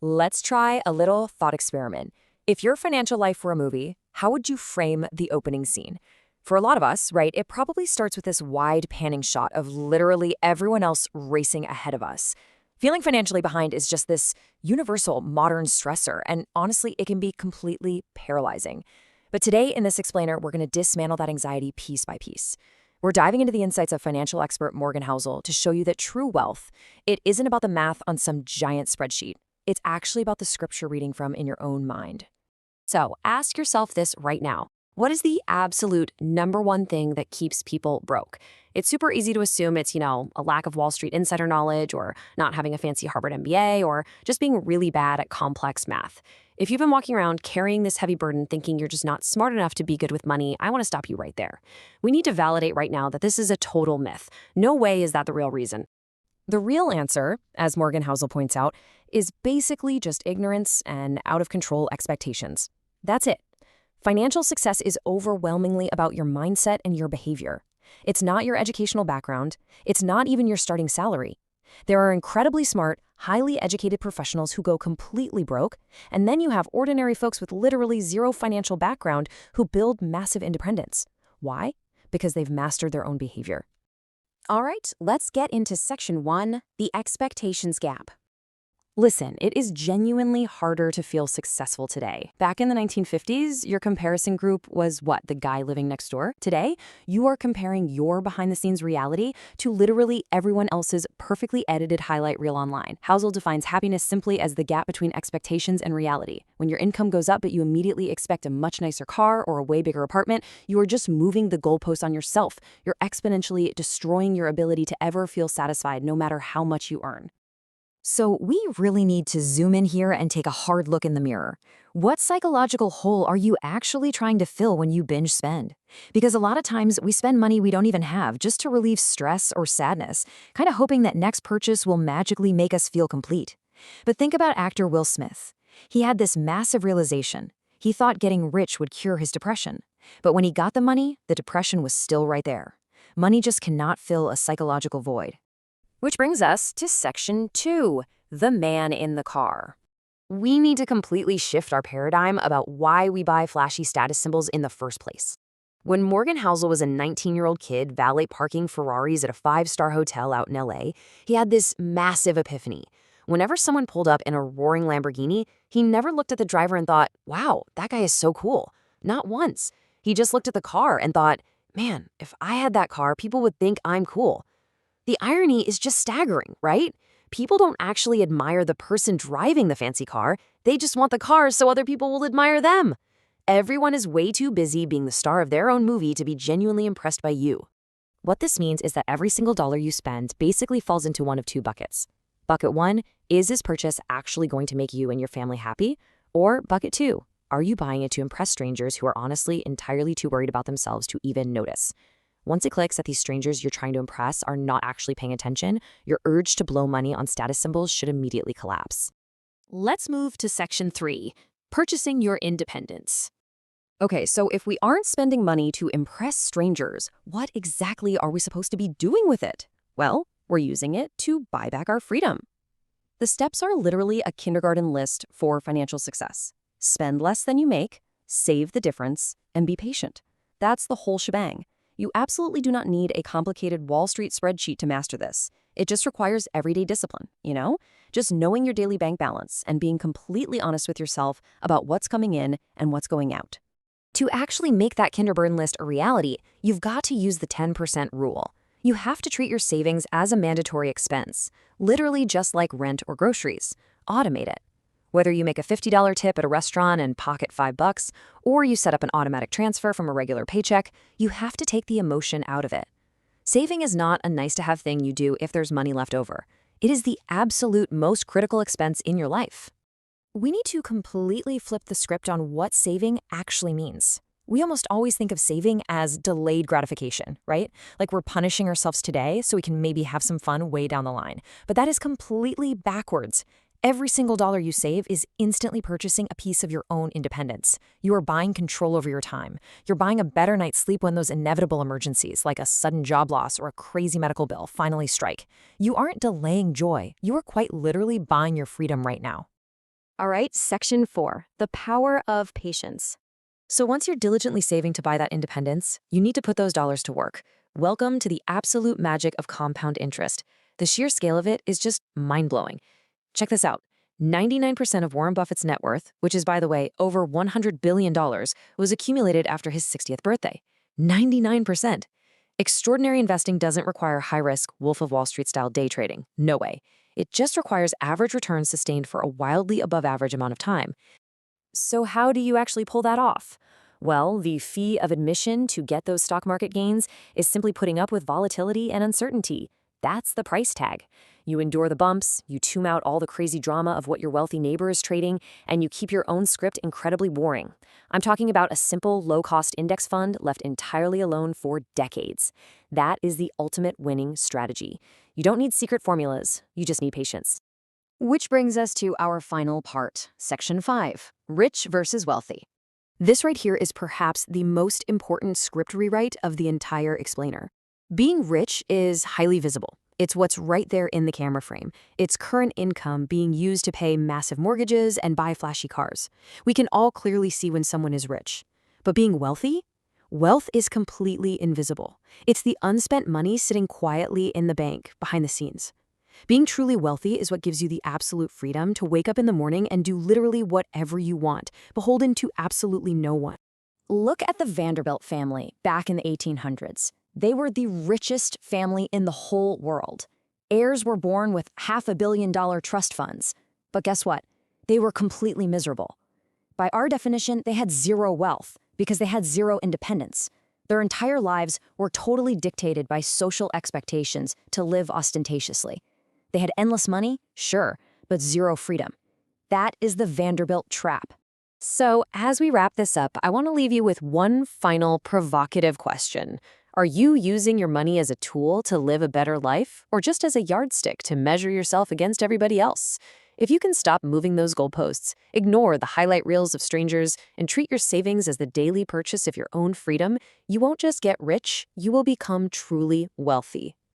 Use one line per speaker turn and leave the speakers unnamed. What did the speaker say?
Let's try a little thought experiment. If your financial life were a movie, how would you frame the opening scene? For a lot of us, right, it probably starts with this wide panning shot of literally everyone else racing ahead of us. Feeling financially behind is just this universal modern stressor, and honestly, it can be completely paralyzing. But today in this explainer, we're going to dismantle that anxiety piece by piece. We're diving into the insights of financial expert Morgan Housel to show you that true wealth, it isn't about the math on some giant spreadsheet. It's actually about the scripture reading from in your own mind. So ask yourself this right now. What is the absolute number one thing that keeps people broke? It's super easy to assume it's, a lack of Wall Street insider knowledge or not having a fancy Harvard MBA or just being really bad at complex math. If you've been walking around carrying this heavy burden thinking you're just not smart enough to be good with money, I want to stop you right there. We need to validate right now that this is a total myth. No way is that the real reason. The real answer, as Morgan Housel points out, is basically just ignorance and out-of-control expectations. That's it. Financial success is overwhelmingly about your mindset and your behavior. It's not your educational background. It's not even your starting salary. There are incredibly smart, highly educated professionals who go completely broke, and then you have ordinary folks with literally zero financial background who build massive independence. Why? Because they've mastered their own behavior. All right, let's get into section 1, the expectations gap. Listen, it is genuinely harder to feel successful today. Back in the 1950s, your comparison group was what? The guy living next door? Today, you are comparing your behind-the-scenes reality to literally everyone else's perfectly edited highlight reel online. Housel defines happiness simply as the gap between expectations and reality. When your income goes up but you immediately expect a much nicer car or a way bigger apartment, you are just moving the goalpost on yourself. You're exponentially destroying your ability to ever feel satisfied no matter how much you earn. So we really need to zoom in here and take a hard look in the mirror. What psychological hole are you actually trying to fill when you binge spend? Because a lot of times we spend money we don't even have just to relieve stress or sadness, kind of hoping that next purchase will magically make us feel complete. But think about actor Will Smith. He had this massive realization. He thought getting rich would cure his depression. But when he got the money, the depression was still right there. Money just cannot fill a psychological void. Which brings us to section 2, the man in the car. We need to completely shift our paradigm about why we buy flashy status symbols in the first place. When Morgan Housel was a 19-year-old kid valet parking Ferraris at a 5-star hotel out in LA, he had this massive epiphany. Whenever someone pulled up in a roaring Lamborghini, he never looked at the driver and thought, wow, that guy is so cool. Not once. He just looked at the car and thought, man, if I had that car, people would think I'm cool. The irony is just staggering, right? People don't actually admire the person driving the fancy car. They just want the car so other people will admire them. Everyone is way too busy being the star of their own movie to be genuinely impressed by you. What this means is that every single dollar you spend basically falls into one of two buckets. Bucket 1, is this purchase actually going to make you and your family happy? Or bucket 2, are you buying it to impress strangers who are honestly entirely too worried about themselves to even notice? Once it clicks that these strangers you're trying to impress are not actually paying attention, your urge to blow money on status symbols should immediately collapse. Let's move to section 3, purchasing your independence. Okay, so if we aren't spending money to impress strangers, what exactly are we supposed to be doing with it? Well, we're using it to buy back our freedom. The steps are literally a kindergarten list for financial success. Spend less than you make, save the difference, and be patient. That's the whole shebang. You absolutely do not need a complicated Wall Street spreadsheet to master this. It just requires everyday discipline, Just knowing your daily bank balance and being completely honest with yourself about what's coming in and what's going out. To actually make that kindergarten list a reality, you've got to use the 10% rule. You have to treat your savings as a mandatory expense, literally just like rent or groceries. Automate it. Whether you make a $50 tip at a restaurant and pocket $5, or you set up an automatic transfer from a regular paycheck, you have to take the emotion out of it. Saving is not a nice-to-have thing you do if there's money left over. It is the absolute most critical expense in your life. We need to completely flip the script on what saving actually means. We almost always think of saving as delayed gratification, right? Like we're punishing ourselves today so we can maybe have some fun way down the line. But that is completely backwards. Every single dollar you save is instantly purchasing a piece of your own independence. You are buying control over your time. You're buying a better night's sleep when those inevitable emergencies, like a sudden job loss or a crazy medical bill, finally strike. You aren't delaying joy. You are quite literally buying your freedom right now. All right, section 4, the power of patience. So once you're diligently saving to buy that independence, you need to put those dollars to work. Welcome to the absolute magic of compound interest. The sheer scale of it is just mind-blowing. Check this out. 99% of Warren Buffett's net worth, which is, by the way, over $100 billion, was accumulated after his 60th birthday. 99%. Extraordinary investing doesn't require high-risk, Wolf of Wall Street-style day trading. No way. It just requires average returns sustained for a wildly above-average amount of time. So how do you actually pull that off? Well, the fee of admission to get those stock market gains is simply putting up with volatility and uncertainty. That's the price tag. You endure the bumps, you tune out all the crazy drama of what your wealthy neighbor is trading, and you keep your own script incredibly boring. I'm talking about a simple, low-cost index fund left entirely alone for decades. That is the ultimate winning strategy. You don't need secret formulas, you just need patience. Which brings us to our final part, section 5, rich versus wealthy. This right here is perhaps the most important script rewrite of the entire explainer. Being rich is highly visible. It's what's right there in the camera frame. It's current income being used to pay massive mortgages and buy flashy cars. We can all clearly see when someone is rich. But being wealthy? Wealth is completely invisible. It's the unspent money sitting quietly in the bank behind the scenes. Being truly wealthy is what gives you the absolute freedom to wake up in the morning and do literally whatever you want, beholden to absolutely no one. Look at the Vanderbilt family back in the 1800s. They were the richest family in the whole world. Heirs were born with $500 million trust funds. But guess what? They were completely miserable. By our definition, they had zero wealth because they had zero independence. Their entire lives were totally dictated by social expectations to live ostentatiously. They had endless money, sure, but zero freedom. That is the Vanderbilt trap. So, as we wrap this up, I want to leave you with one final provocative question. Are you using your money as a tool to live a better life, or just as a yardstick to measure yourself against everybody else? If you can stop moving those goalposts, ignore the highlight reels of strangers, and treat your savings as the daily purchase of your own freedom, you won't just get rich, you will become truly wealthy.